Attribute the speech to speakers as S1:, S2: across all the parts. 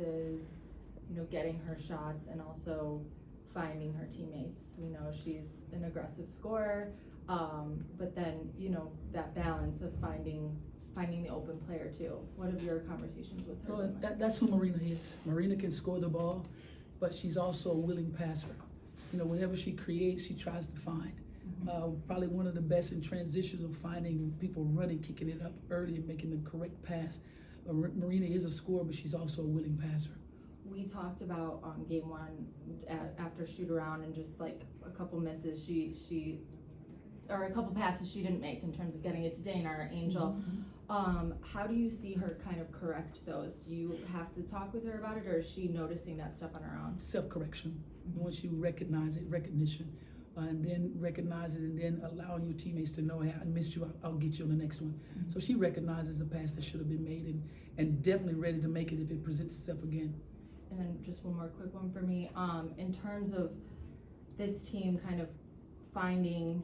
S1: passes, getting her shots, and also finding her teammates. We know she's an aggressive scorer, but then, that balance of finding the open player too. What have your conversations with her been like?
S2: That's who Marina is. Marina can score the ball, but she's also a willing passer. Whenever she creates, she tries to find. Probably one of the best in transition of finding people running, kicking it up early and making the correct pass. Marina is a scorer, but she's also a willing passer.
S1: We talked about game one after shoot around and just like a couple misses or a couple passes she didn't make in terms of getting it to Dana or Angel. How do you see her kind of correct those? Do you have to talk with her about it, or is she noticing that stuff on her own?
S2: Self-correction. Once you recognize it, recognition, and then recognize it, and then allowing your teammates to know, hey, I missed you, I'll get you on the next one. So she recognizes the pass that should have been made and definitely ready to make it if it presents itself again.
S1: And then just one more quick one for me. In terms of this team kind of finding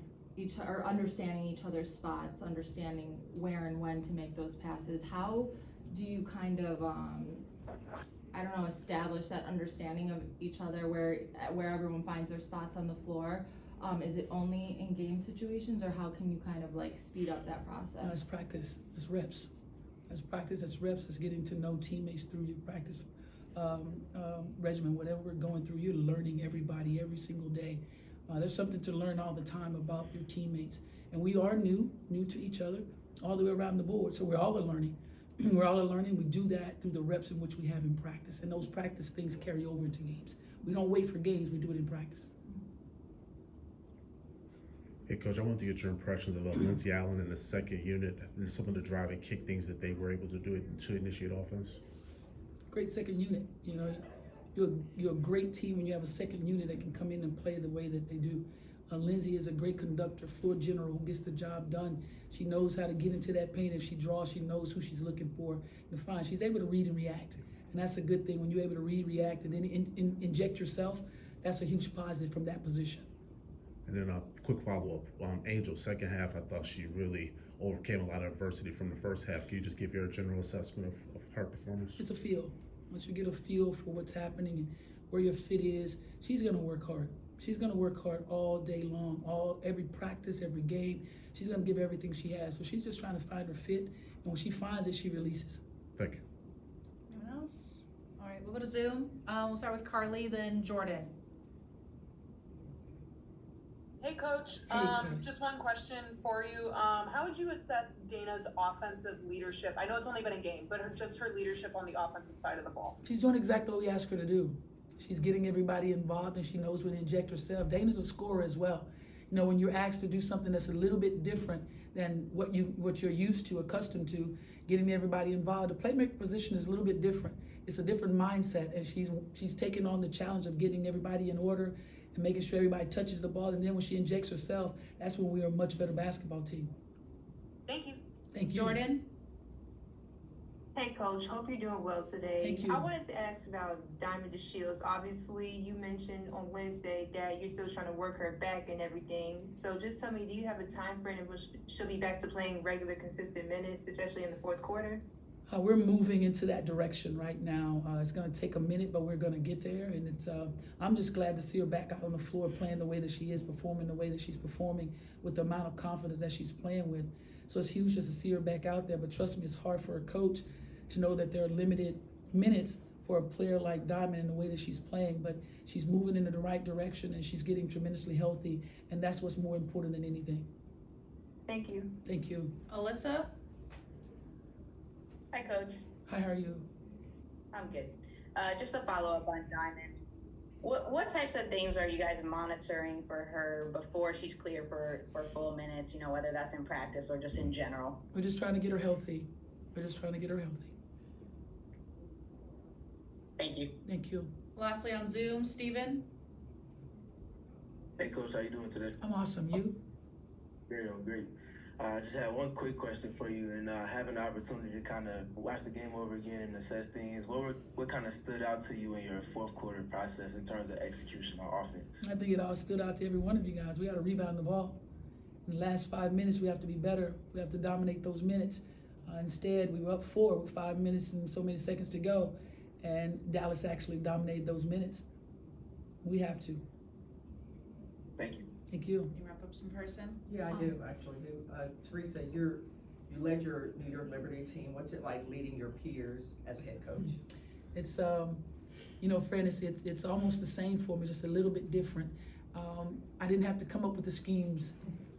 S1: or understanding each other's spots, understanding where and when to make those passes, how do you kind of, establish that understanding of each other where everyone finds their spots on the floor? Is it only in game situations, or how can you kind of like speed up that process?
S2: It's practice, it's reps. It's practice, it's reps, it's getting to know teammates through your practice regimen. Whatever we're going through, you're learning everybody every single day. There's something to learn all the time about your teammates. And we are new to each other all the way around the board. So we're all learning. We're all learning. We do that through the reps in which we have in practice. And those practice things carry over into games. We don't wait for games, we do it in practice.
S3: Hey, Coach, I want to get your impressions about Lindsey Allen in the second unit and some of the drive and kick things that they were able to do to initiate offense.
S2: Great second unit. You're a great team when you have a second unit that can come in and play the way that they do. Lindsey is a great conductor, floor general who gets the job done. She knows how to get into that paint. If she draws, she knows who she's looking for to find. She's able to read and react, and that's a good thing. When you're able to read, react, and then inject yourself, that's a huge positive from that position.
S3: And then a quick follow-up. Angel, second half, I thought she really overcame a lot of adversity from the first half. Can you just give your general assessment of her performance?
S2: It's a feel. Once you get a feel for what's happening and where your fit is, she's going to work hard. She's going to work hard all day long, every practice, every game. She's going to give everything she has. So she's just trying to find her fit, and when she finds it, she releases.
S3: Thank you.
S4: Anyone else? All right, we'll go to Zoom. We'll start with Carly, then Jordan.
S5: Hey, Coach.
S2: Hey, Coach.
S5: Just one question for you. How would you assess Dana's offensive leadership? I know it's only been a game, but just her leadership on the offensive side of the ball.
S2: She's doing exactly what we asked her to do. She's getting everybody involved, and she knows when to inject herself. Dana's a scorer as well. When you're asked to do something that's a little bit different than what you're used to, accustomed to, getting everybody involved, the playmaker position is a little bit different. It's a different mindset, and she's taking on the challenge of getting everybody in order and making sure everybody touches the ball. And then when she injects herself, that's when we are a much better basketball team.
S5: Thank you.
S2: Thank you.
S4: Jordan.
S6: Hey, Coach. Hope you're doing well today.
S2: Thank you.
S6: I wanted to ask about Diamond DeShields. Obviously, you mentioned on Wednesday that you're still trying to work her back and everything. So just tell me, do you have a time frame in which she'll be back to playing regular, consistent minutes, especially in the fourth quarter?
S2: We're moving into that direction right now. It's going to take a minute, but we're going to get there. And I'm just glad to see her back out on the floor playing the way that she is, performing the way that she's performing with the amount of confidence that she's playing with. So it's huge just to see her back out there. But trust me, it's hard for a coach to know that there are limited minutes for a player like Diamond in the way that she's playing. But she's moving in the right direction, and she's getting tremendously healthy. And that's what's more important than anything.
S6: Thank you.
S2: Thank you.
S4: Alyssa.
S7: Hi, Coach.
S2: Hi, how are you?
S7: I'm good. Just a follow-up on Diamond. What types of things are you guys monitoring for her before she's clear for full minutes, whether that's in practice or just in general?
S2: We're just trying to get her healthy.
S7: Thank you.
S2: Thank you.
S4: Lastly on Zoom, Steven.
S8: Hey, Coach, how you doing today?
S2: I'm awesome. You?
S8: Great, I'm great. I just had one quick question for you, and having the opportunity to kind of watch the game over again and assess things, what kind of stood out to you in your fourth quarter process in terms of execution on offense?
S2: I think it all stood out to every one of you guys. We got to rebound the ball. In the last 5 minutes, we have to be better. We have to dominate those minutes. Instead, we were up 4 with 5 minutes and so many seconds to go. and Dallas actually dominated those minutes. We have to.
S8: Thank you.
S2: Thank you.
S4: You wrap up some person?
S9: Yeah, I do, actually do. Teresa, you led your New York Liberty team. What's it like leading your peers as a head coach?
S2: It's, you know, Fran, it's almost the same for me, just a little bit different. I didn't have to come up with the schemes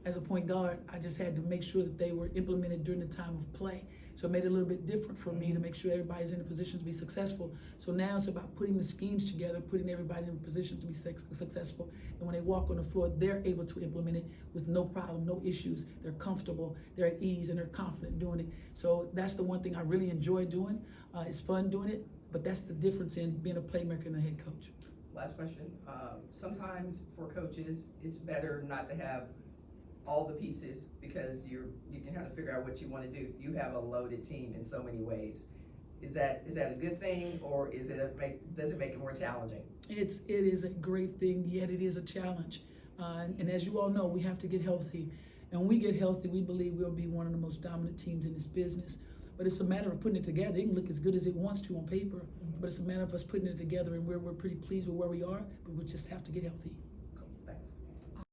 S2: as a point guard. I just had to make sure that they were implemented during the time of play. So it made it a little bit different for me to make sure everybody's in a position to be successful. So now it's about putting the schemes together, putting everybody in a position to be successful. And when they walk on the floor, they're able to implement it with no problem, no issues. They're comfortable, they're at ease, and they're confident doing it. So that's the one thing I really enjoy doing. It's fun doing it, but that's the difference in being a playmaker and a head coach.
S9: Last question. Sometimes for coaches, it's better not to have all the pieces because you can kind of figure out what you want to do. You have a loaded team in so many ways. Is that a good thing, or does it make it more challenging?
S2: It is a great thing, yet it is a challenge. And as you all know, we have to get healthy. And when we get healthy, we believe we'll be one of the most dominant teams in this business. But it's a matter of putting it together. It can look as good as it wants to on paper, but it's a matter of us putting it together, and we're pretty pleased with where we are, but we just have to get healthy.